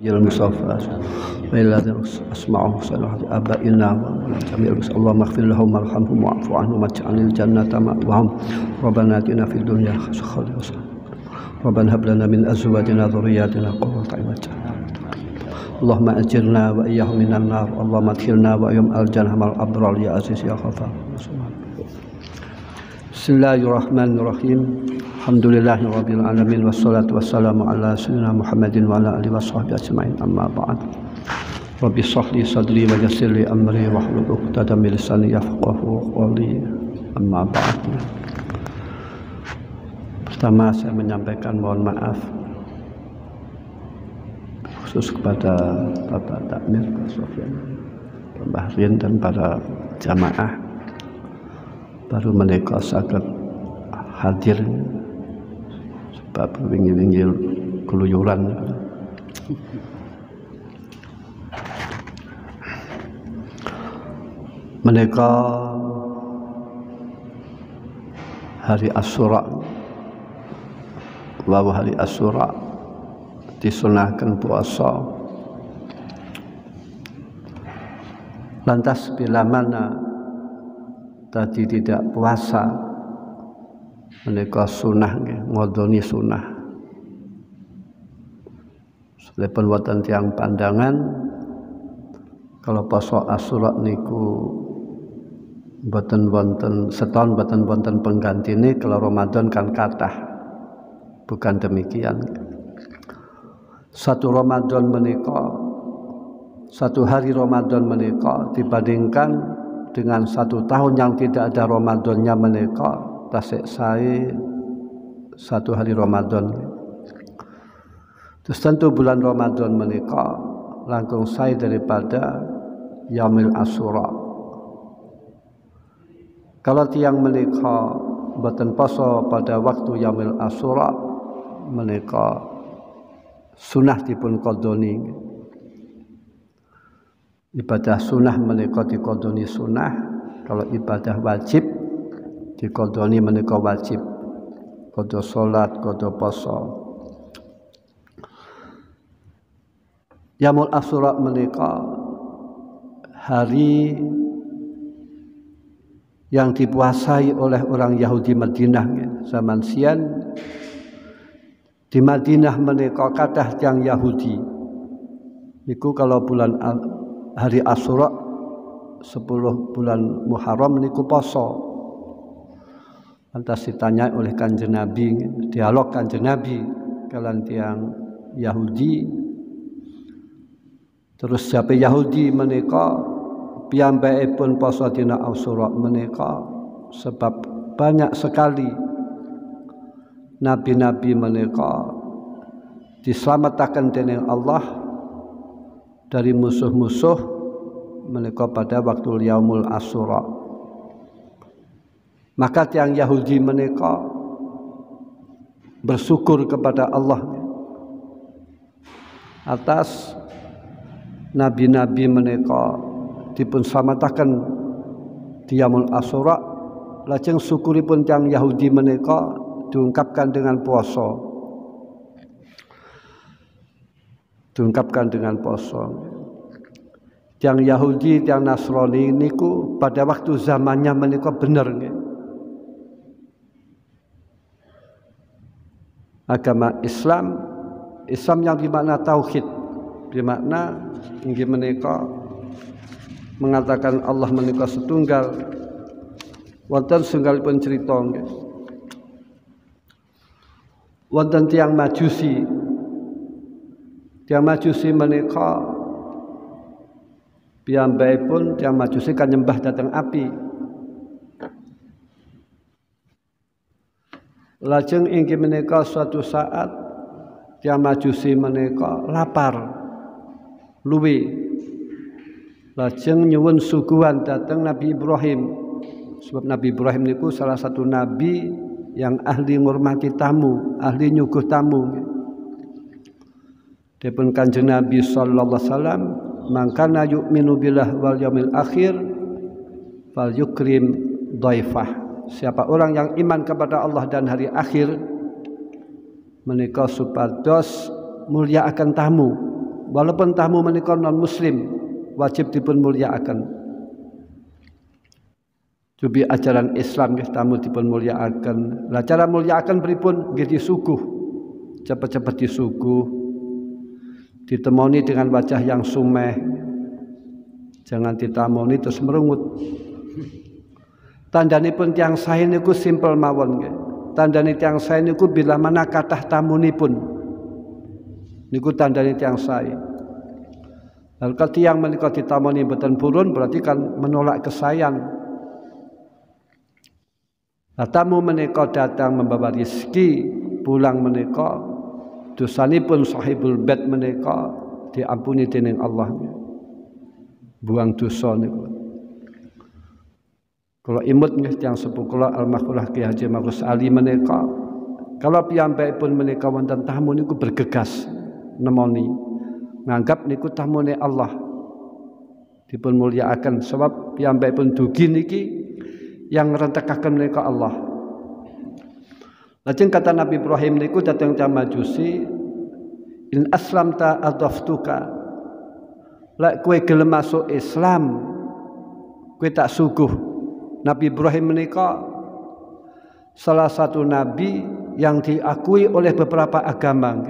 المصطفى الذي أسمعه صلاة آبائنا وجميع اللهم اغفر لهم وارحمهم واعف عنهم واجعل الجنة مأواهم ربنا آتنا في الدنيا حسنة ربنا هب لنا من أزواجنا ذرياتنا قرة أعين واجعلنا اللهم أجرنا وإياهم من النار اللهم ادخلنا وإياهم الجنة مع الأبرار يا عزيز يا غفار. Bismillahirrahmanirrahim. Alhamdulillahirabbil alamin wassalatu wassalamu ala sayyidina Muhammadin wa ala alihi washabbihi ajmain. Amma ba'd. Rabbi shrah li sadri wa yassir li amri wahlul 'uqdatam min lisani yafqahu qawli. Amma ba'd. Pertama saya menyampaikan mohon maaf khusus kepada Bapak Takmir, Pak Sofyan, Pak Bahrin dan para jamaah baru menika saged hadir sebab wingi-wingi keluyuran menika hari Asyura wa hari Asyura disunahkan puasa. Lantas bila mana tadi tidak puasa menika sunah ngodoni sunah selepon wonten tiyang pandangan kalau poso Asyura niku mboten wonten setahun mboten wonten penggantine, kalau Ramadan kan kathah. Bukan demikian, satu Ramadan menika, satu hari Ramadan menika dibandingkan dengan satu tahun yang tidak ada Ramadannya menika tasik sae satu hari Ramadan. Terus tentu bulan Ramadan menika langkung sae daripada Yaumil Asyura. Kalau tiang menika boten poso pada waktu Yaumil Asyura menika sunah dipun qadoni. Ibadah sunnah menika dikodoni sunnah, kalau ibadah wajib dikodoni menika wajib, kodo salat, kodo poso. Yaumul Asyura menika hari yang dipuasai oleh orang Yahudi Madinah zaman sian. Di Madinah menika kathah tiyang Yahudi niku kalau bulan hari Asyura 10 bulan Muharram niku poso. Lantas ditanya oleh Kanjeng Nabi, dialog Kanjeng Nabi kalian tiang Yahudi. Terus siapa Yahudi menika piyambakipun poso dina Asyura menika sebab banyak sekali nabi-nabi menika diselamatkan dening Allah dari musuh-musuh menika pada waktu Yaumul Asyura. Maka tiang Yahudi menika bersyukur kepada Allah atas nabi-nabi menika dipun slametaken di Yaumul Asyura. Lajeng syukuripun tiang Yahudi menika diungkapkan dengan puasa. Diungkapkan dengan poso. Yang Yahudi, yang Nasrani niku pada waktu zamannya menika bener nggih. Agama Islam, Islam yang dimakna tauhid, dimakna inggih menika mengatakan Allah menika setunggal. Wonten setunggalipun cerita nggih. Wonten tiyang Majusi. Tiang Majusi menika piyambakipun tiang Majusi kan nyembah dhateng api. Lajeng inggih menika suatu saat tiang Majusi menika lapar luwe. Lajeng nyuwun suguhan dhateng Nabi Ibrahim. Sebab Nabi Ibrahim niku salah satu nabi yang ahli ngurmati tamu, ahli nyuguh tamu. Dipun Kanjeng Nabi sallallahu alaihi wasallam, "Man yu'minu billah wal yaumil akhir fal yukrim dhaifah." Siapa orang yang iman kepada Allah dan hari akhir menika supados mulia akan tamu. walaupun tamu menika non muslim wajib dipun mulyakaken. Jubi ajaran Islam nggih tamu dipun mulyakaken. Lah cara mulyakaken pripun? Nggih disuguh. Cepet-cepet disuguh. Ditemoni dengan wajah yang sumeh. Jangan ditamoni terus merungut. Tandhanipun tiyang sae niku simpel mawon nggih. Tandhane tiyang sae niku bila mana kathah tamunipun. Niku tandhane tiyang sae. Lalu kalau tiyang menika ditamoni mboten purun berarti kan menolak kesayan. Nah, tamu menika datang membawa rezeki, pulang menika dosanipun sahibul bait menika diampuni dening Allah. Buang dosa niku. Kula imut nggih tiyang sepuh kula almarhumah Ki Haji Marus Ali menika kalau piyambakipun menika wonten tamu niku bergegas nemoni nganggap niku tamune Allah dipun mulyakaken sebab piyambakipun dugi niki yang ngrentekaken menika Allah. Lajeng kata Nabi Ibrahim niku dateng tiyang Majusi, in aslamta adaftuka. Lek kowe gelem masuk Islam, kowe tak suguh. Nabi Ibrahim menika salah satu nabi yang diakui oleh beberapa agama.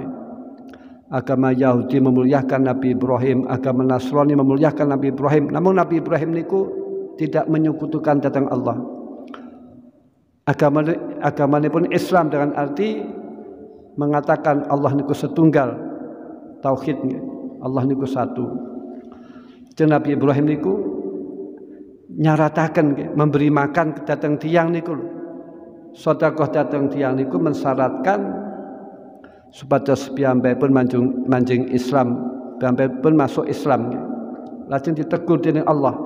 Agama Yahudi memuliakan Nabi Ibrahim, agama Nasrani memuliakan Nabi Ibrahim. Namun Nabi Ibrahim niku tidak menyekutukan datang Allah. Agama ini pun Islam dengan arti mengatakan Allah niku setunggal, tauhid Allah niku satu. Nabi Ibrahim niku nyarataken memberi makan datang tiang niku. Sedekah datang tiang niku mensyaratkan supados piyambakipun manjing Islam, piyambakipun masuk Islam. Lajeng ditegur dening Allah.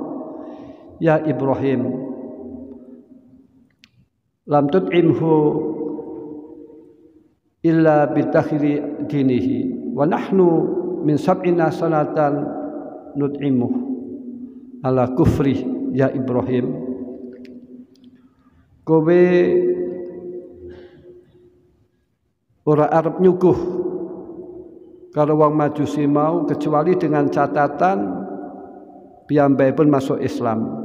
Ya Ibrahim, lam tut'imhu illa bitakhiri dinihi wa nahnu min sab'ina sanatan nut'imuh ala kufri. Ya Ibrahim, kowe ora arep nyuguh karo wong Majusi mau kecuali dengan catatan piyambakipun masuk Islam.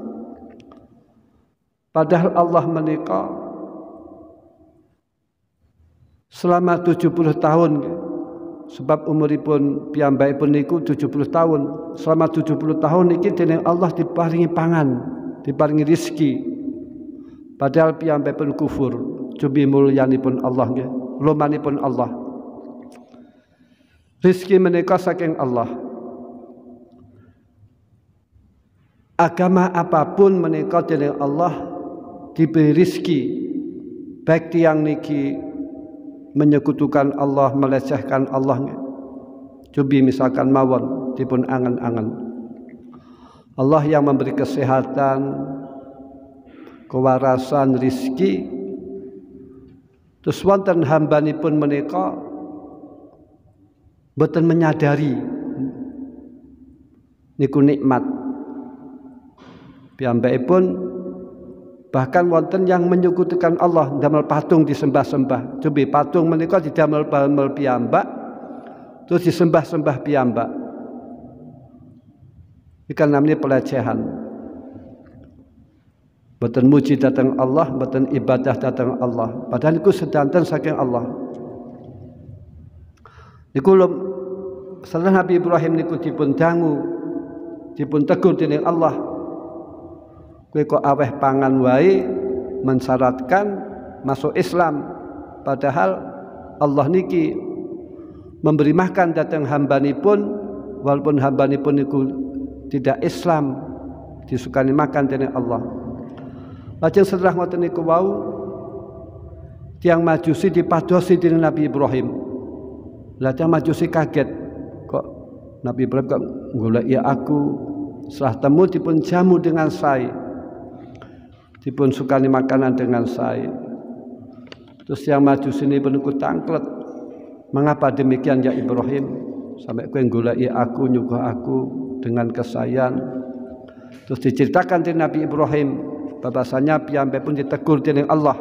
Padahal Allah menika selama 70 tahun sebab umuripun piyambakipun niku 70 tahun. Selama 70 tahun niki dening Allah diparingi pangan, diparingi rezeki. Padahal piyambakipun kufur, jubi mulyanipun Allah nggih, lumanipun Allah. Rezeki menika saking Allah. Agama apapun menika dening Allah diberi rezeki, baik tiang niki menyekutukan Allah, melecehkan Allah. Cobi misalkan mawon dipun angen-angen. Allah yang memberi kesehatan, kewarasan, rezeki. Terus wonten hambanipun menika boten menyadari niku nikmat. Piyambakipun bahkan wonten yang menyekutukan Allah damel patung disembah-sembah. Cobi patung menika didamel piyambak terus disembah-sembah piyambak. Ikan namanya pelecehan. Boten muji datang Allah, boten ibadah datang Allah. Padahal niku sedanten saking Allah. Niku setelah Nabi Ibrahim niku dipun dangu, dipun tegur dening Allah. Kowe kok aweh pangan wae mensyaratkan masuk Islam, padahal Allah niki memberi makan datang hambanipun walaupun hambanipun niku tidak Islam disukani makan dening Allah. Lajeng setelah ngoten niku wau tiang Majusi dipadosi dening Nabi Ibrahim. Lah tiang Majusi kaget, kok Nabi Ibrahim kok goleki aku setelah temu dipun jamu dengan sae. Dipun sukani makanan dengan saya. Terus yang Majusi ini pun tangklet. Mengapa demikian ya Ibrahim? Sampai kowe goleki aku, nyuguh aku dengan kesayan. Terus diceritakan dari Nabi Ibrahim, bahwasanya piyambak pun ditegur dening Allah.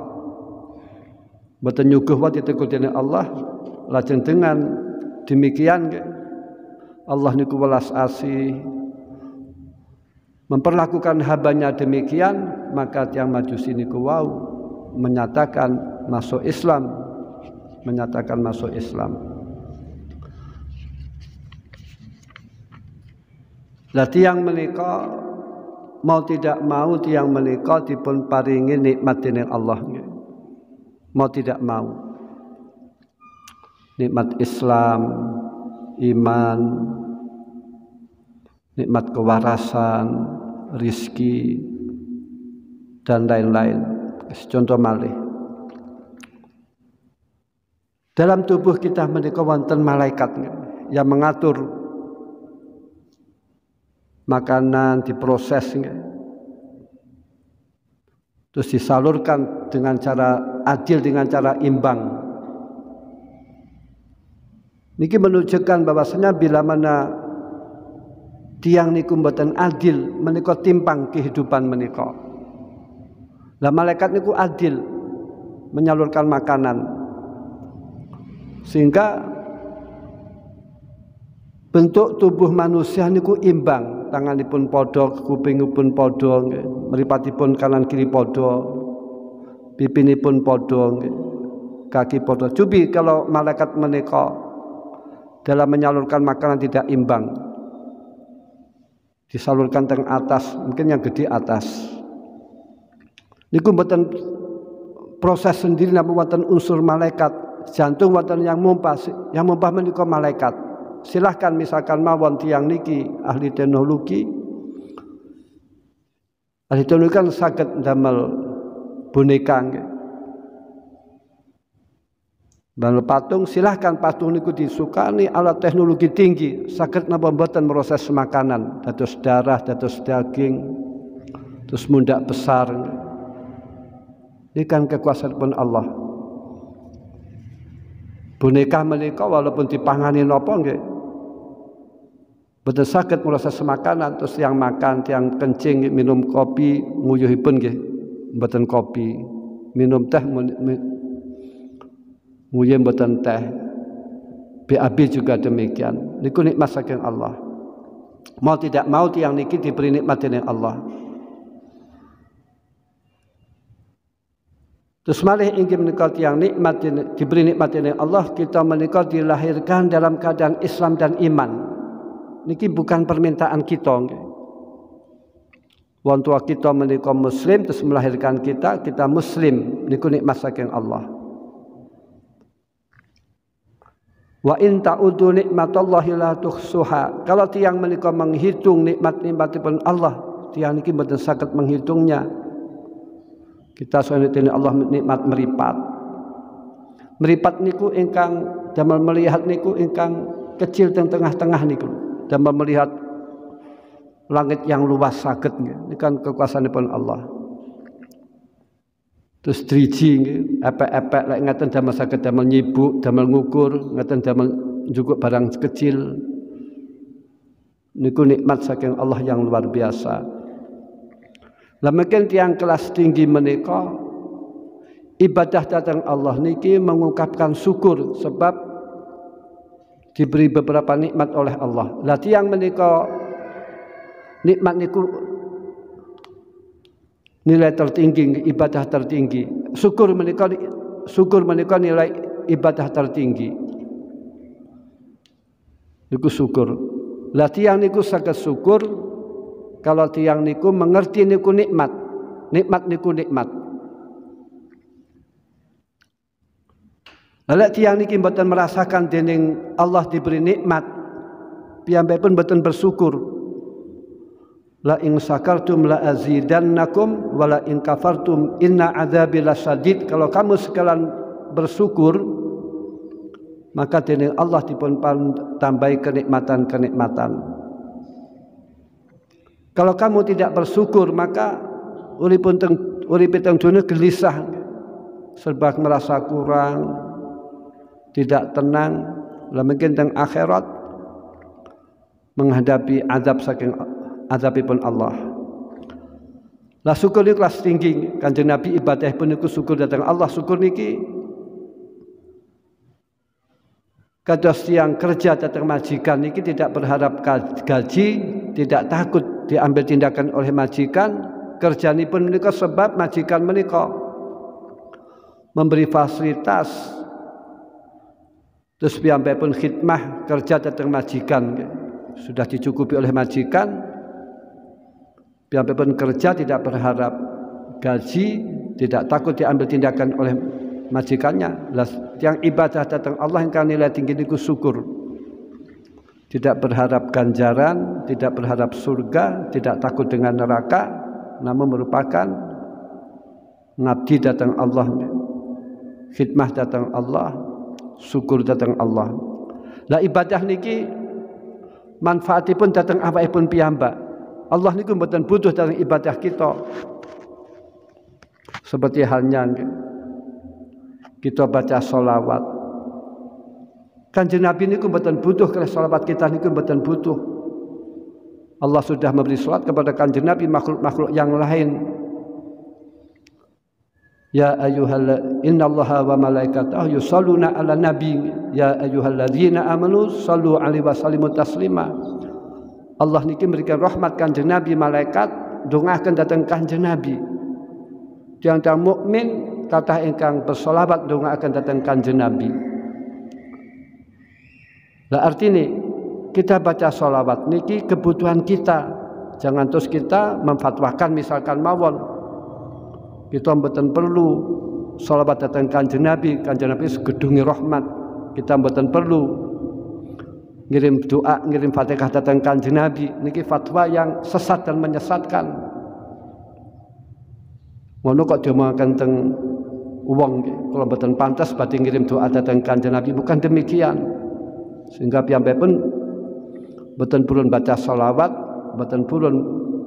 Mboten nyuguh wae ditegur dening Allah. Lajeng dengan demikian Allah niku welas asih, memperlakukan hambanya demikian, maka tiang Majusi niku wau menyatakan masuk Islam, menyatakan masuk Islam. Lah tiang menika mau tidak mau tiang menika dipun paringi nikmat dening Allah. Mau tidak mau. Nikmat Islam, iman, nikmat kewarasan, rizki, dan lain-lain. Contoh malih. Dalam tubuh kita menika wonten malaikat yang mengatur makanan, diproses, terus disalurkan dengan cara adil, dengan cara imbang. Niki menunjukkan bahwasanya bila mana tiang niku mboten adil, menika timpang kehidupan menika. Lah malaikat niku adil menyalurkan makanan, sehingga bentuk tubuh manusia niku imbang, tanganipun padha, kupingipun padha, mripatipun kanan kiri padha, pipinipun padha, kaki padha. Cobi kalau malaikat menika dalam menyalurkan makanan tidak imbang, disalurkan teng atas, mungkin yang gede atas. Niku mboten proses sendiri napa wonten unsur malaikat, jantung wonten yang mumpah menika malaikat. Silahkan misalkan mawon tiang niki ahli teknologi kan saged ndamel boneka nggih. Damel patung, silahkan patung niku disukani alat teknologi tinggi, saged napa mboten proses makanan, dados darah, dados daging, terus mundak besar. Ini kan kekuasaan Allah. Boneka menika walaupun dipangani napa nggih, boten saged proses makanan, terus yang makan, yang kencing, minum kopi, nguyuhipun nggih mboten kopi, minum teh nguyuh mboten teh. BAB juga demikian. Niku nikmat saking Allah. Mau tidak mau tiang niki diberi nikmat dening Allah. Terus malih inggih menika tiang nikmat diberi nikmat dening Allah, kita menika dilahirkan dalam keadaan Islam dan iman. Niki bukan permintaan kita nggih. Wong tua kita menika muslim terus melahirkan kita muslim, niku nikmat saking Allah. Wa in ta'udu nikmatallahi la tuhsuha. Kalau tiang menika menghitung nikmat-nikmatipun Allah, tiang niki mboten saged menghitungnya. Kita sanetene Allah nikmat meripat. Meripat niku ingkang damel melihat niku ingkang kecil teng tengah-tengah niku. Damel melihat langit yang luas saged nggih. Ini kan kekuasaanipun Allah. Terus 3G epek-epek lek ngaten damel saged damel nyibuk, damel ngukur, ngaten damel njukuk barang kecil. Niku nikmat saking Allah yang luar biasa. Lah mungkin tiang kelas tinggi menika ibadah datang Allah niki mengungkapkan syukur sebab diberi beberapa nikmat oleh Allah. Lah tiang menika nikmat niku nilai tertinggi, ibadah tertinggi. Syukur menika nilai ibadah tertinggi. Niku syukur. Lah tiang niku saged syukur kalau tiang niku mengerti niku nikmat. Nikmat niku nikmat. Lah tiang niki mboten merasakan dening Allah diberi nikmat, piyambakipun mboten bersyukur. La in sakartum la azidannakum wa la in kafartum inna adzabi lasyadid. Kalau kamu sekalian bersyukur, maka dening Allah dipun tambahi kenikmatan-kenikmatan. Kalau kamu tidak bersyukur, maka urip teng dunya gelisah, serba merasa kurang, tidak tenang. Lah mungkin teng akhirat menghadapi azab saking azabipun Allah. Lah syukur niku kelas tinggi. Kanjeng Nabi ibadah pun niku syukur datang Allah. Syukur niki kados tiyang kerja datang majikan niki tidak berharap gaji, tidak takut diambil tindakan oleh majikan. Kerjanipun menika sebab majikan menika memberi fasilitas, terus piyambakipun khidmah kerja datang majikan sudah dicukupi oleh majikan. Piyambakipun kerja tidak berharap gaji, tidak takut diambil tindakan oleh majikannya. Yang ibadah datang Allah yang nilai tinggi niku syukur. Tidak berharap ganjaran, tidak berharap surga, tidak takut dengan neraka, namun merupakan ngabdi datang Allah, khidmah datang Allah, syukur datang Allah. Lah ibadah niki manfaatipun datang awakipun piyambak. Allah niku mboten butuh datang ibadah kita. Seperti halnya kita baca sholawat, Kanjeng Nabi niku mboten butuh kalau sholawat kita niku mboten butuh. Allah sudah memberi sholawat kepada Kanjeng Nabi makhluk-makhluk yang lain. Ya ayyuhal innallaha wa malaikatahu yusholluna 'alan nabi ya ayyuhalladzina amanu shallu 'alaihi wa sallimu taslima. Allah niki memberikan rahmat Kanjeng Nabi, malaikat dongaken dhateng Kanjeng Nabi. Tiang-tiang mukmin kathah ingkang bersolawat ndongaaken dhateng Kanjeng Nabi. Lah artine kita baca solawat niki kebutuhan kita. Jangan terus kita memfatwakan misalkan mawon kita mboten perlu solawat dhateng Kanjeng Nabi segedunge rahmat. Kita mboten perlu ngirim doa, ngirim Fatihah dhateng Kanjeng Nabi. Niki fatwa yang sesat dan menyesatkan. Ngono kok diomongaken teng wong kalau mboten pantas badhe ngirim doa dhateng Kanjeng Nabi, bukan demikian. Sehingga piyambakipun mboten purun baca sholawat, mboten purun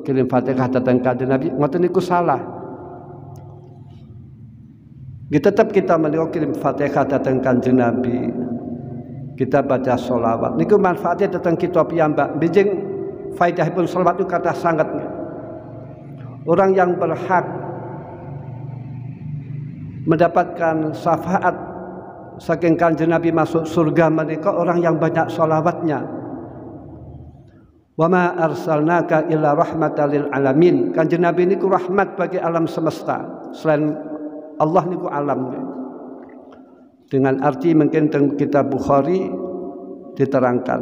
kirim Fatihah dhateng Kanjeng Nabi, ngoten niku salah. Tetap kita menika kirim Fatihah dhateng Kanjeng Nabi, kita baca sholawat niku manfaatnya dhateng kita piyambak. Bijing faedahipun sholawat itu kathah sanget. Orang yang berhak mendapatkan syafaat saking Kanjeng Nabi masuk surga menika orang yang banyak sholawatnya. Wa ma arsalnaka illa rahmatan lil alamin. Kanjeng Nabi niku rahmat bagi alam semesta. Selain Allah niku alam. Dengan arti mungkin teng kitab Bukhari diterangkan.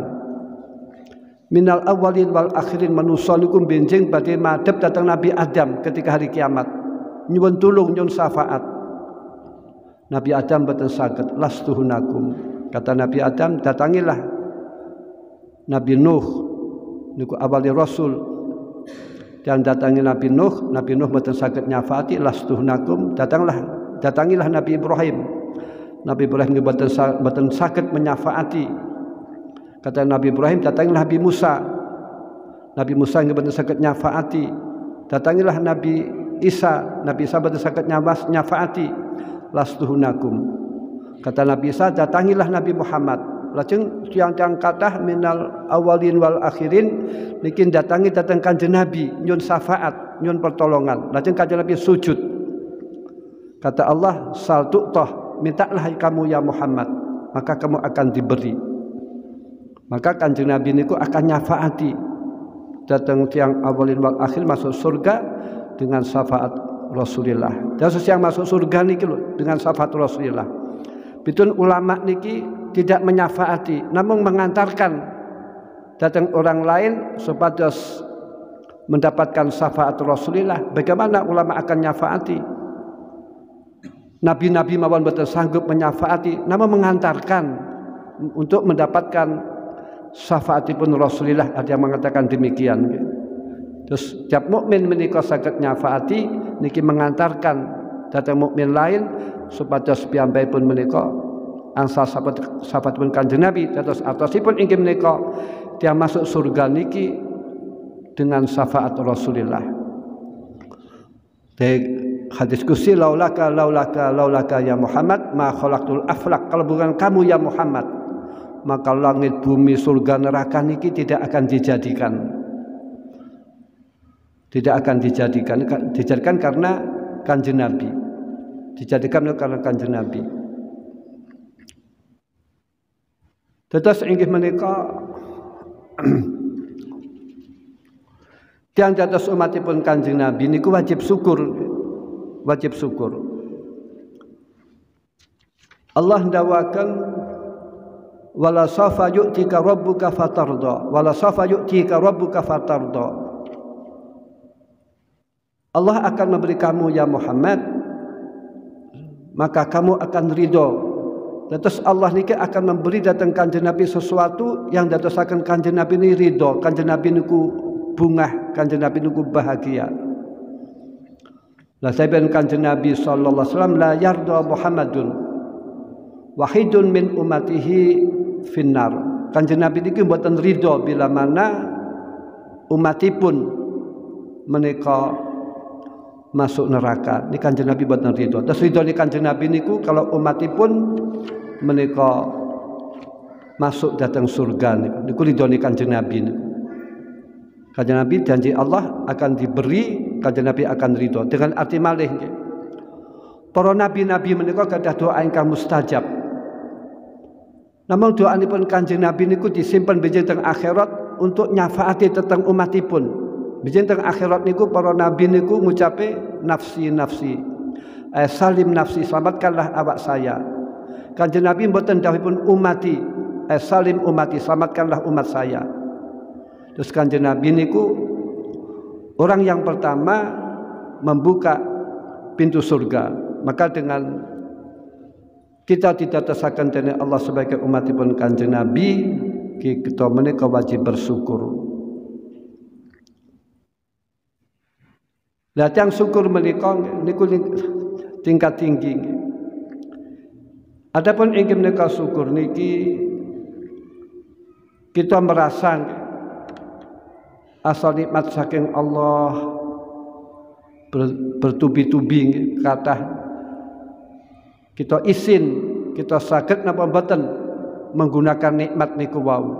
Minal awwalin wal akhirin manusa niku benjing badhe madhep datang Nabi Adam ketika hari kiamat. Nyuwun tulung nyuwun syafaat. Nabi Adam mboten saged, lastuhunakum. Kata Nabi Adam, datangilah Nabi Nuh niku awali rasul. Dan datangi Nabi Nuh mboten saged nyafaati, lastuhunakum. Datangilah Nabi Ibrahim. Nabi Ibrahim mboten saged menyafaati. Kata Nabi Ibrahim, datangilah Nabi Musa. Nabi Musa mboten saged nyafaati. Datangilah Nabi Isa mboten saged nyafaati. Lastuhunakum. Kata Nabi Isa, datangilah Nabi Muhammad. Lajeng tiang-tiang kathah minal awalin wal akhirin niki datangi dhateng Kanjeng Nabi nyun syafaat, nyun pertolongan. Lajeng Kanjeng Nabi sujud. Kata Allah, sal tu'tah, mintalah kamu ya Muhammad, maka kamu akan diberi. Maka Kanjeng Nabi niku akan nyafaati dhateng tiang awalin wal akhir masuk surga dengan syafaat Rasulullah. Dan yang masuk surga niki dengan syafaat Rasulullah. Bitun ulama niki tidak menyafaati, namun mengantarkan datang orang lain supados mendapatkan syafaat Rasulullah. Bagaimana ulama akan nyafaati? Nabi-nabi mawon boten sanggup menyafaati, namun mengantarkan untuk mendapatkan syafaatipun Rasulullah. Ada yang mengatakan demikian. Terus tiap mukmin menika saged nyafaati niki mengantarkan dhateng mukmin lain supados piyambakipun menika angsal sahabatipun Kanjeng Nabi dados atosipun inggih menika tiyang masuk surga niki dengan syafaat Rasulullah. Hadis qudsi laulaka ya Muhammad ma khalaqtul aflaq. Kalau bukan kamu ya Muhammad, maka langit bumi surga neraka niki tidak akan dijadikan. Tidak akan dijadikan karena Kanjeng Nabi. Dijadikan karena Kanjeng Nabi. Tetes inggih menika tiyang dados umatipun Kanjeng Nabi niku wajib syukur. Wajib syukur. Allah ndawaken wala safa yu'tika rabbuka fatarda wala safa yu'tika rabbuka fatarda. Allah akan memberi kamu ya Muhammad, maka kamu akan ridho. Terus Allah niki akan memberi datang Kanjeng Nabi sesuatu yang dadosaken Kanjeng Nabi ini ridho, Kanjeng Nabi niku bungah, Kanjeng Nabi niku bahagia. Lah saben Kanjeng Nabi sallallahu alaihi wasallam la yarda Muhammadun wahidun min ummatihi finnar. Kanjeng Nabi niki mboten ridho bila mana umatipun menika masuk neraka. Ini Kanjeng Nabi mboten ridho. Terus ridho ni Kanjeng Nabi niku kalau umatipun menika masuk datang surga niku ridho ni Kanjeng Nabi niku. Kanjeng Nabi janji Allah akan diberi, Kanjeng Nabi akan ridho. Dengan arti malih nggih. Para nabi-nabi menika gadah doa ingkang mustajab. Namun doanipun Kanjeng Nabi niku disimpen bijeng teng akhirat untuk nyafaati tentang umatipun. Bijeng teng akhirat niku para nabi niku ngucape nafsi nafsi. Salim nafsi, selamatkanlah awak saya. Kanjeng Nabi mboten dawuhipun umati, salim umati, selamatkanlah umat saya. Terus Kanjeng Nabi niku orang yang pertama membuka pintu surga. Maka dengan kita didatasaken dening Allah sebagai umatipun Kanjeng Nabi, kita menika wajib bersyukur. Lah tiyang syukur menika niku tingkat tinggi. Adapun inggih menika syukur niki kita merasa asal nikmat saking Allah bertubi-tubi kathah kita isin kita saged napa mboten menggunakan nikmat niku wau.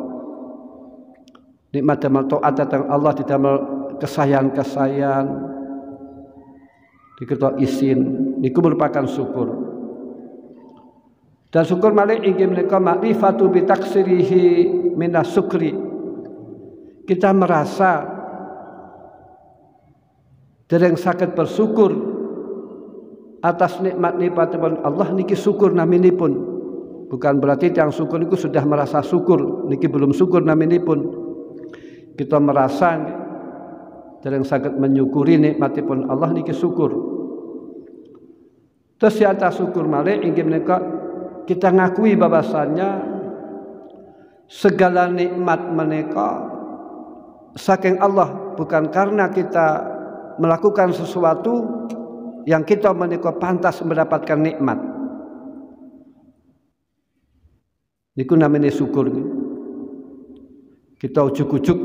Nikmat damel taat dhateng Allah didamel kesayangan-kesayangan kita isin niku merupakan syukur. Dan syukur malih inggih menika ma'rifatu bi taksirihi minas syukri. Kita merasa dereng saged bersyukur atas nikmat-nikmatipun Allah niki syukur naminipun. Bukan berarti yang syukur niku sudah merasa syukur, niki belum syukur naminipun. Kita merasa dereng saged menyukuri nikmatipun Allah niki syukur. Terus di atas syukur malih inggih menika kita ngakui bahwasannya segala nikmat menika saking Allah, bukan karena kita melakukan sesuatu yang kita menika pantas mendapatkan nikmat. Niku namanya syukur. Kita ujuk-ujuk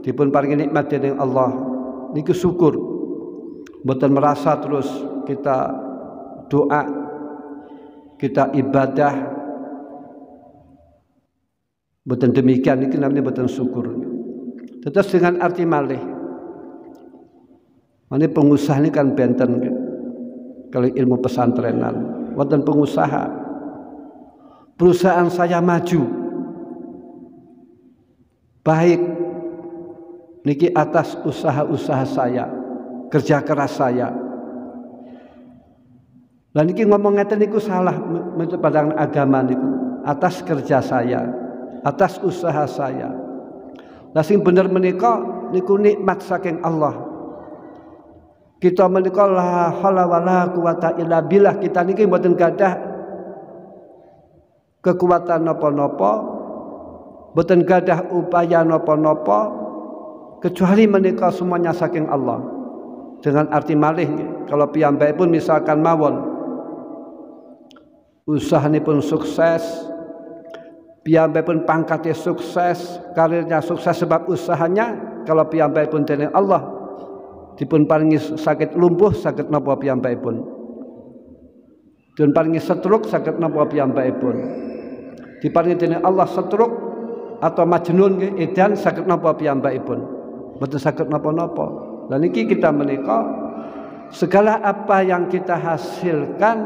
dipun paringi nikmat dening Allah. Niku syukur. Mboten merasa terus kita doa, kita ibadah. Mboten demikian niki namanya mboten syukur. Terus dengan arti malih. Mane pengusaha ini kan benten kalau ilmu pesantrenan. Wonten pengusaha. Perusahaan saya maju. Baik niki atas usaha-usaha saya, kerja keras saya. Lah niki ngomong ngeten niku salah menurut pandangan agama niku. Atas kerja saya, atas usaha saya. Lah sing bener menika niku nikmat saking Allah. Kita menika la haula wala quwata illa billah, kita niki mboten gadah kekuatan napa-napa, mboten gadah upaya napa-napa kecuali menika semuanya saking Allah. Dengan arti malih kalau piyambakipun misalkan mawon usahanipun sukses, piyambakipun pangkatnya sukses, karirnya sukses sebab usahanya, kalau piyambakipun dening Allah dipun paringi sakit lumpuh, sakit napa piyambakipun. Dipun paringi stroke, sakit napa piyambakipun. Diparingi dening Allah stroke atau majnun nggih edan, sakit napa piyambakipun. Mboten sakit napa-napa. Lah niki kita menika segala apa yang kita hasilkan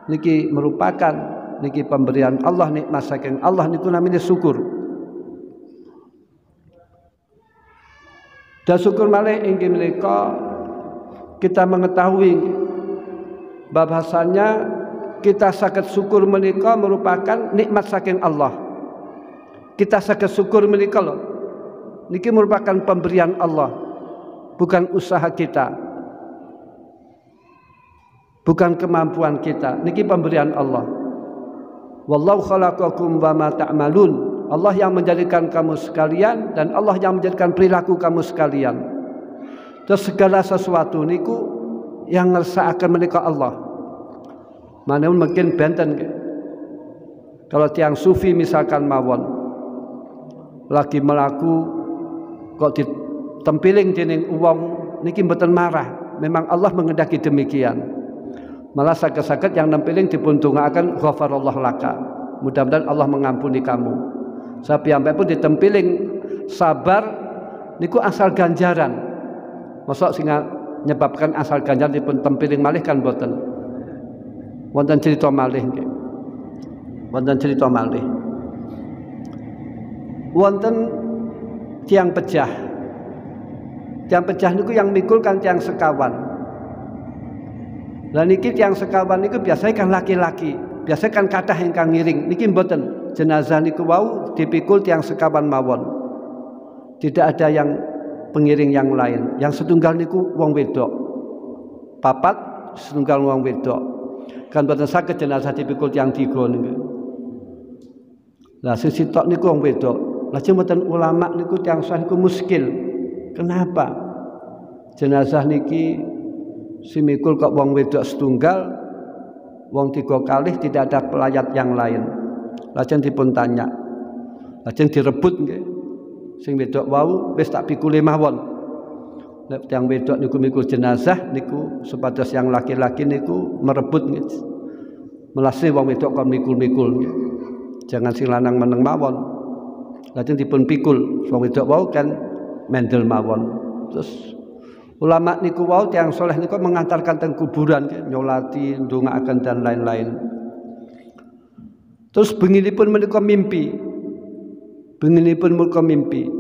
niki merupakan niki pemberian Allah, nikmat saking Allah niku namanya syukur. Dan syukur malih inggih menika kita mengetahui bahwasanya kita saged syukur menika merupakan nikmat saking Allah. Kita saged syukur menika lho niki merupakan pemberian Allah, bukan usaha kita, bukan kemampuan kita, niki pemberian Allah. Wallahu khalaqakum wa ma ta'malun. Allah yang menjadikan kamu sekalian dan Allah yang menjadikan perilaku kamu sekalian. Terus segala sesuatu niku yang ngersakaken menika Allah. Manapun mungkin benten kalau tiang sufi misalkan mawon lagi melaku kok ditempiling dening wong niki mboten marah, memang Allah mengendaki demikian. Malah sakit-sakit yang nempiling dipuntungaaken ghafarallahu laka, mudah-mudahan Allah mengampuni kamu. Sampai pun ditempiling sabar niku asal ganjaran. Mosok sing nyebabkan asal ganjaran dipun tempiling malih kan boten. Wonten cerita malih nggih. Wonten cerita malih. Wonten tiang pejah. Tiang pejah niku yang mikul kan tiang sekawan. Lah niki tiang sekawan niku biasanya kan laki-laki, biasanya kan kathah ingkang ngiring. Niki mboten. Jenazah niku wau dipikul tiang sekawan mawon. Tidak ada yang pengiring yang lain. Yang setunggal niku wong wedok. Papat setunggal wong wedok. Kan boten saged jenazah dipikul tiang tiga niku. Lah sing sitok niku wong wedok. Lajeng mboten ulama niku tiang sah niku muskil. Kenapa? Jenazah niki simikul kok wong wedok setunggal, wong tiga kalih tidak ada pelayat yang lain. Lajeng dipun tanya, lajeng direbut nggih. Sing wedok wau wis tak pikule mawon. Nek tiyang wedok niku mikul jenazah niku supados yang laki-laki niku merebut nggih. Melase wong wedok kon mikul-mikul nggih. Jangan sing lanang meneng mawon. Lajeng dipun pikul wong wedok wau kan mendel mawon. Terus ulama niku wau tiyang saleh niku mengantarkan teng kuburan nggih, nyolati, ndongaaken dan lain-lain. Terus benginipun menika mimpi. Benginipun menika mimpi.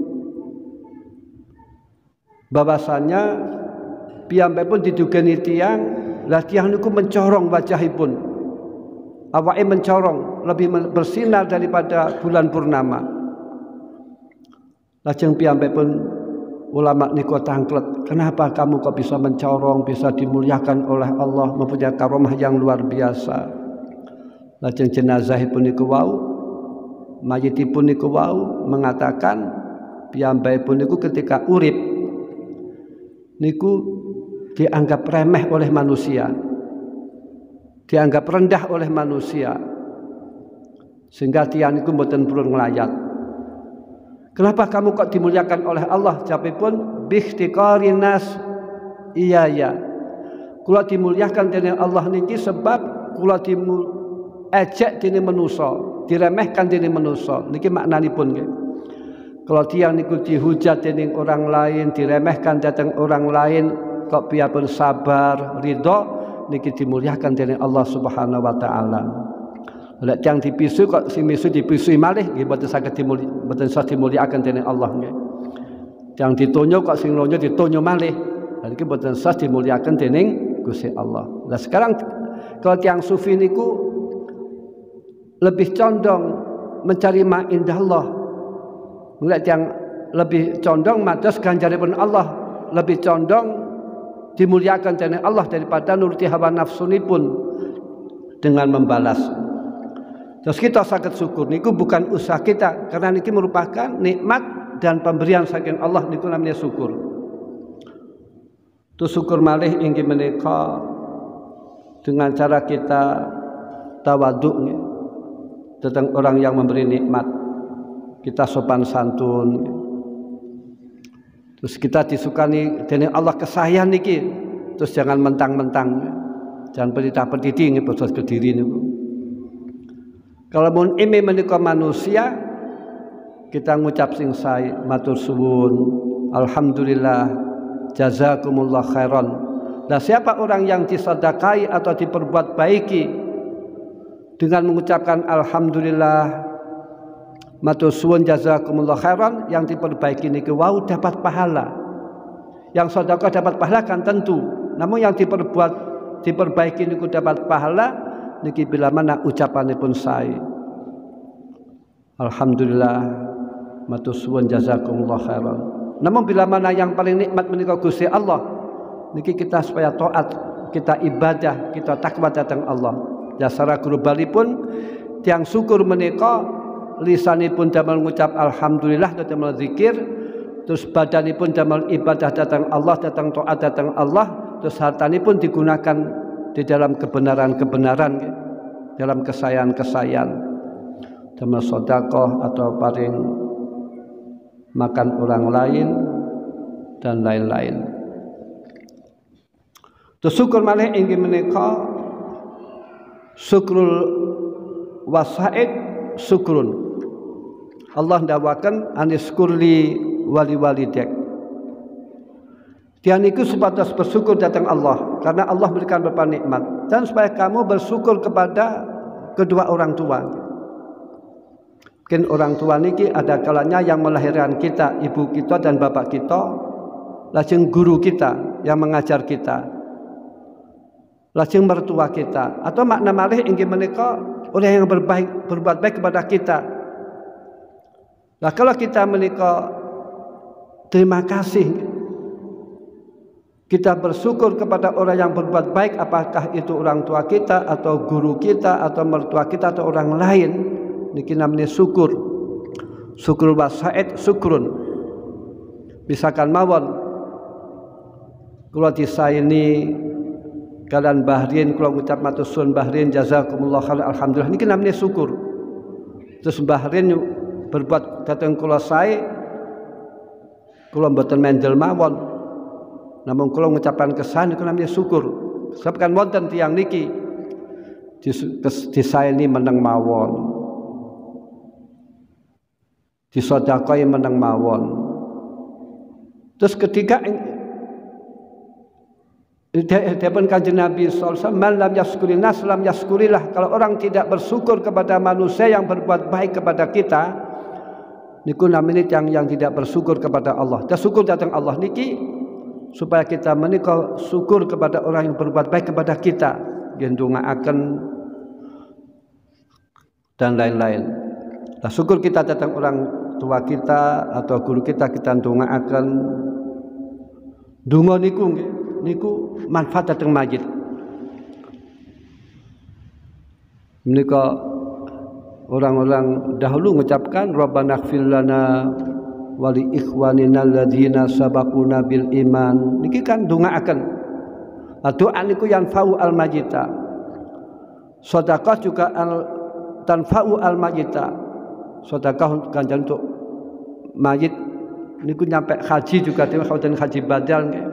Bahwasanya piyambakipun didugani tiyang, lah tiyang niku mencorong wajahipun. Awake mencorong, lebih bersinar daripada bulan purnama. Lajeng piyambakipun ulama niku tangklet, kenapa kamu kok bisa mencorong, bisa dimuliakan oleh Allah, mempunyai karomah yang luar biasa. Lajeng jenazahipun niku wau, mayitipun niku wau mengatakan piyambakipun niku ketika urip niku dianggap remeh oleh manusia, dianggap rendah oleh manusia, sehingga tiyang niku mboten purun nglayat. Kenapa kamu kok dimuliakan oleh Allah? Jawabipun bihtiqarin nas. Iya ya. Kula dimuliakan dening Allah niki sebab kula ejek dening manusa, diremehkan dening manusa. Niki maknanipun nggih. Kalau tiyang niku dihujat dening orang lain, diremehkan datang orang lain, kok piyambakipun sabar, ridho, niki dimuliakan dening Allah Subhanahu wa taala. Lek tiyang dipisu kok sing misu dipisui malih nggih boten saged dimuliakan dening Allah nggih. Tiyang ditonyo kok sing lonyo ditonyo malih. Lah niki boten sah dimuliakan dening Gusti Allah. Lah sekarang kalau tiyang sufi niku lebih condong mencari ma indah Allah. Melihat yang lebih condong mados ganjaripun Allah, lebih condong dimuliakan dening Allah daripada nuruti hawa nafsunipun dengan membalas. Terus kita saged syukur niku bukan usaha kita, karena niki merupakan nikmat dan pemberian saking Allah, niku namanya syukur. Terus syukur malih inggih menika dengan cara kita tawaduk tentang orang yang memberi nikmat, kita sopan santun, terus kita disukani dening Allah kesayangan niki, terus jangan mentang-mentang, jangan petita-petiti nggih basa Kediri niku. Kalau mun ime menika manusia, kita ngucap sing sae, matur suwun, alhamdulillah, jazakumullah khairan. Nah, siapa orang yang disedekahi atau diperbuat baiki dengan mengucapkan alhamdulillah, matur suwun jazakumullah khairan, yang diperbaiki niki wau dapat pahala. Yang sedekah dapat pahala kan tentu. Namun yang diperbaiki niku dapat pahala niki bila mana ucapanipun sae. Alhamdulillah, matur suwun jazakumullah khairan. Namun bila mana yang paling nikmat menika Gusti Allah, niki kita supaya taat, kita ibadah, kita takwa datang Allah. Dasara globalipun tiang syukur menika lisanipun damel ngucap alhamdulillah damel zikir, terus badanipun damel ibadah datang Allah, datang taat datang Allah, terus hartanipun digunakan di dalam kebenaran-kebenaran, dalam kesayangan-kesayangan, damel sedekah atau paring makan orang lain dan lain-lain. Terus syukur malih inggih menika syukrul wasaid syukrun. Allah ndawaken aniskurli wali walidek. Dia niku sebatas bersyukur datang Allah karena Allah berikan beberapa nikmat, dan supaya kamu bersyukur kepada kedua orang tua. Mungkin orang tua niki ada kalanya yang melahirkan kita, ibu kita dan bapak kita, lajeng guru kita yang mengajar kita, lajeng mertua kita, atau makna malih inggih menika orang yang berbuat baik kepada kita. Nah, kalau kita menika terima kasih, kita bersyukur kepada orang yang berbuat baik, apakah itu orang tua kita atau guru kita atau mertua kita atau orang lain, niki namanya syukur. Syukur wasaid syukrun. Misalkan mawon kula disaini kalian Bahrin, kalau ngucap matur suwun Bahrin jazakumullah khairan alhamdulillah, niki namanya syukur. Terus Bahrin berbuat datang kula sae, kula mboten mendel mawon, namun kula ngucapan kesan niku namanya syukur. Sebab kan wonten tiyang niki disaeni meneng mawon, disedekahi meneng mawon. Terus ketika Dapun Kanjeng Nabi sallallahu alaihi wasallam, "Man lam yaskurin nas lam yaskurillah." Kalau orang tidak bersyukur kepada manusia yang berbuat baik kepada kita, niku namanya yang tidak bersyukur kepada Allah. Dan syukur datang Allah niki supaya kita menika syukur kepada orang yang berbuat baik kepada kita, gendongaaken dan lain-lain. Nah, syukur kita datang orang tua kita atau guru kita ndongaaken. Donga niku manfaat datang majid. Menika orang-orang dahulu mengucapkan Rabbana ighfir lana wa li ikhwanina alladzina sabaquna bil iman. Niki kan dongaaken. Doa niku yanfa'u al majita. Sedekah juga tanfa'u al majita. Sedekah ganjaran untuk majid niku nyampe haji juga dhewe haji badal nggih.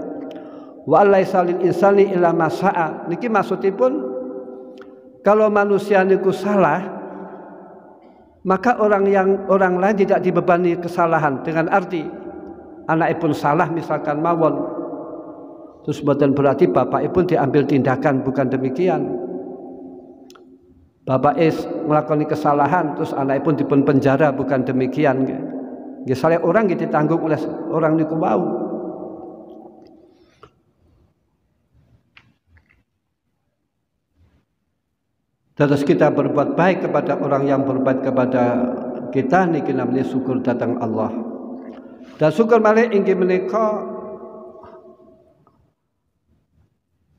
Wa laisa lil insani illa ma sa'a. Niki maksudipun kalau manusia niku salah, maka orang lain tidak dibebani kesalahan. Dengan arti anakipun salah misalkan mawon, terus mboten berarti bapakipun diambil tindakan, bukan demikian. Bapak melakukan kesalahan terus anakipun dipun penjara, bukan demikian. Nggih salah orang ditanggung oleh orang niku wau. Terus kita berbuat baik kepada orang yang berbuat kepada kita, niki namanya syukur datang Allah. Dan syukur malih inggih menika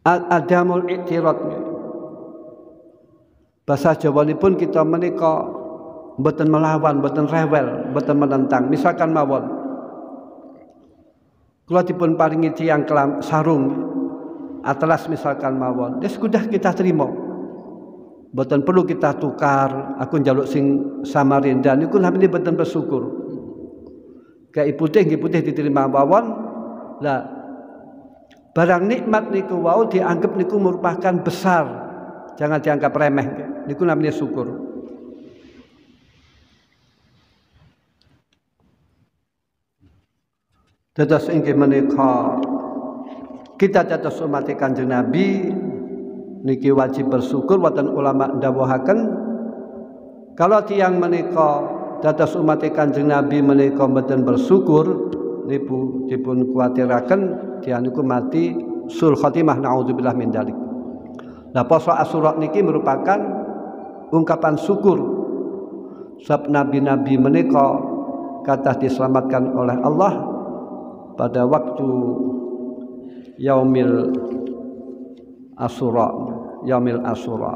adamul i'tirad. Bahasa Jawanipun kita menika mboten melawan, mboten rewel, mboten menentang. Misalkan mawon kula dipun paringi tiyang kelam sarung atlas misalkan mawon, wis kudah kita terima. Mboten perlu kita tukar, aku njaluk sing Samarinda niku namine mboten bersyukur. Kayak putih nggih putih diterima mawon. Lah barang nikmat niku wau dianggap niku merupakan besar. Jangan dianggap remeh. Niku namanya syukur. Dados inggih menika kita dados umat Kanjeng Nabi niki wajib bersyukur. Wonten ulama ndawuhaken kalau tiyang menika dados umat Kanjeng Nabi menika mboten bersyukur niku dipun kuwatiraken tiyang niku mati sul khotimah, naudzubillah min dzalik. Nah, poso Asyura niki merupakan ungkapan syukur sebab nabi-nabi menika kathah diselamatkan oleh Allah pada waktu yaumil Asyura, yaumil Asyura.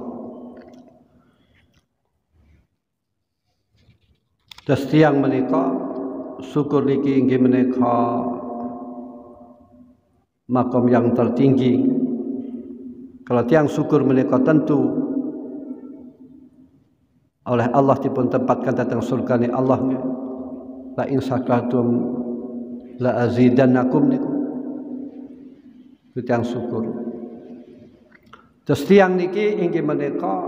Terus tiyang menika syukur niki inggih menika makom yang tertinggi. Kalau tiang syukur menika tentu oleh Allah dipun tempatkan datang surga ni Allah. La in syakartum la azidannakum niku. Tiang syukur. Terus tiang niki inggih menika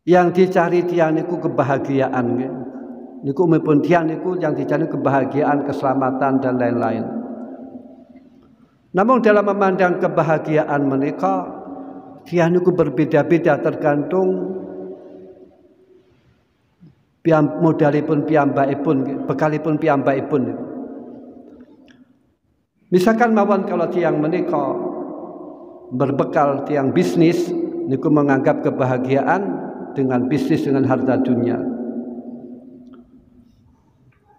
yang dicari tiang niku kebahagiaan nggih. Niku umumipun tiang niku yang dicari kebahagiaan, keselamatan dan lain-lain. Namun dalam memandang kebahagiaan menika tiang niku berbeda-beda tergantung modalipun piyambakipun, bekalipun piyambakipun. Misalkan mawon kalau tiang menika berbekal tiang bisnis niku menganggap kebahagiaan dengan bisnis, dengan harta dunia.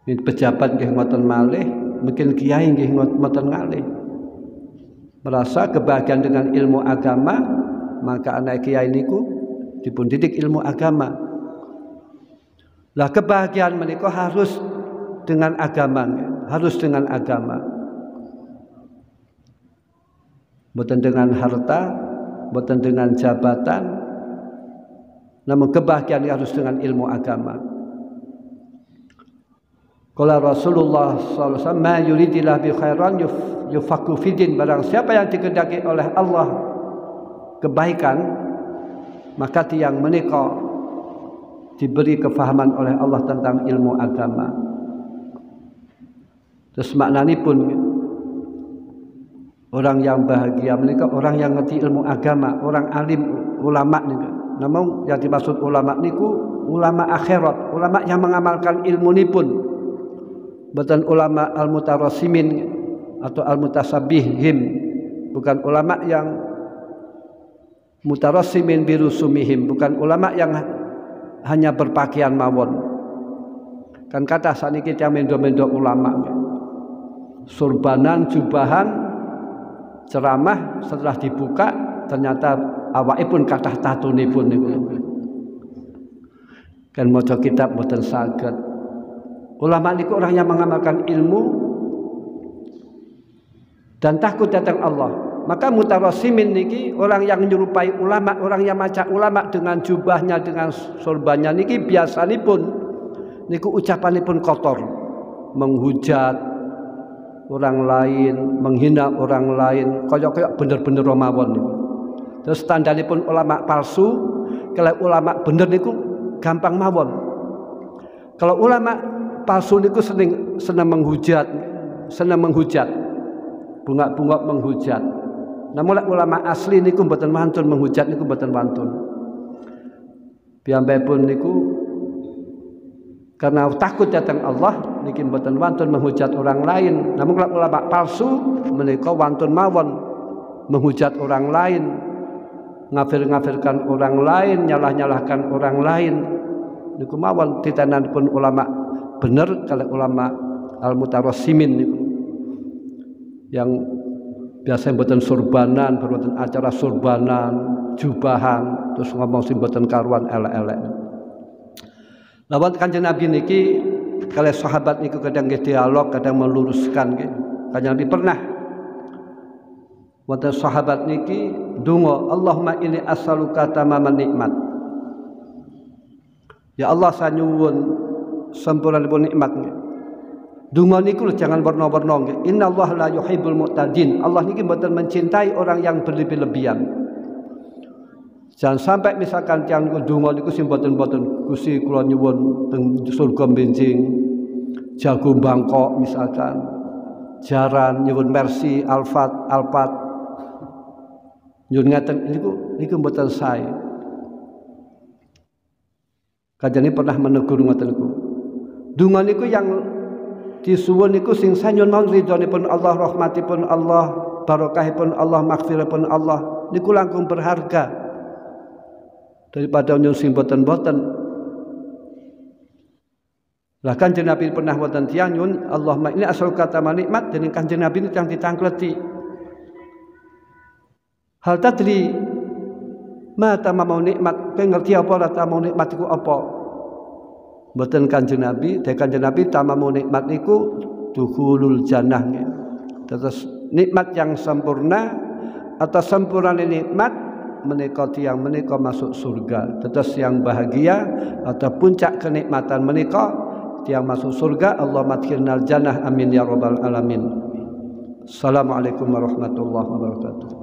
Ini pejabat nggih ngoten malih, mungkin kiai nggih ngoten ngalih. Merasa kebahagiaan dengan ilmu agama, maka anak kiai niku dipun didik ilmu agama. Lah kebahagiaan menika harus dengan agama, harus dengan agama. Bukan dengan harta, bukan dengan jabatan, namun kebahagiaan harus dengan ilmu agama. Qala Rasulullah sallallahu alaihi wasallam, "Ma yuridillahu bi khairan yufaqqu fiddin." Barang siapa yang dikehendaki oleh Allah kebaikan, maka tiang menika diberi kefahaman oleh Allah tentang ilmu agama. Terus maknanipun orang yang bahagia menika orang yang ngerti ilmu agama, orang alim, ulama niku. Namun yang dimaksud ulama niku ulama akhirat, ulama yang mengamalkan ilmu nipun. Bukan ulama al-mutarassimin atau al-mutasabihim, bukan ulama yang mutarassimin birusumihim, bukan ulama yang hanya berpakaian mawon. Kan kata saniki tiyang mendo-mendo ulama surbanan, jubahan, ceramah, setelah dibuka ternyata awakipun kathah tatunipun niku. Kan maca kitab mboten saged. Ulama niku orang yang mengamalkan ilmu dan takut datang Allah. Maka mutarassimin niki orang yang menyerupai ulama, orang yang maca ulama dengan jubahnya, dengan sorbannya niki biasanipun niku ucapanipun kotor, menghujat orang lain, menghina orang lain, koyok-koyok bener-bener mawon niku. Terus tandhanipun ulama palsu, kalau ulama bener niku gampang mawon. Kalau ulama palsu niku senang menghujat, bunga-bunga menghujat. Namun ulama asli niku mboten wantun menghujat niku mboten wantun. Piyambakipun niku karena takut datang Allah niki mboten wantun menghujat orang lain. Namun ulama palsu menika wantun mawon menghujat orang lain, ngafir-ngafirkan orang lain, nyalah-nyalahkan orang lain. Niku mawon titananipun ulama bener kalau ulama al-mutarassimin niku yang biasa mboten surbanan, mboten acara surbanan, jubahan, terus ngomong sing mboten karuan elek-elek. Lawan Kanjeng Nabi niki kalih sahabat niku kadang nggih dialog, kadang meluruskan nggih. Kanjeng Nabi pernah wonten sahabat niki donga, Allahumma inni as'aluka tamaman nikmat. Ya Allah, saya nyuwun sempurnanipun nikmat. Donga niku jangan warna-warna nggih. Innallaha la yuhibbul mu'tadin. Allah niki mboten mencintai orang yang berlebih-lebihan. Jangan sampai misalkan tiyang donga niku sing mboten-mboten Gusti kula nyuwun teng surga benjing, jago Bangkok misalkan, jaran nyuwun mercy, alfat. Nyun ngaten niku mboten sae. Kajane pernah menegur ngoten niku. Donga niku yang disuwun niku sing sanyun mawon ridhonipun Allah, rahmatipun Allah, barokahipun Allah, maghfirahipun Allah niku langkung berharga daripada nyun sing boten-boten. Lah Kanjeng Nabi pernah wonten tiyang nyun Allahumma ini asal kata nikmat dening Kanjeng Nabi yang ditangkleti. Hal tadri ma tamamau nikmat, pengerti apa ora tamamau nikmat iku apa? Mboten Kanjeng Nabi, dek Kanjeng Nabi tamamau nikmat niku dukhulul jannah. Terus nikmat yang sempurna atau sempurna nikmat menika tiyang menika masuk surga. Terus yang bahagia atau puncak kenikmatan menika tiyang masuk surga. Allahumma adkhilnal jannah amin ya rabbal alamin. Assalamualaikum warahmatullahi wabarakatuh.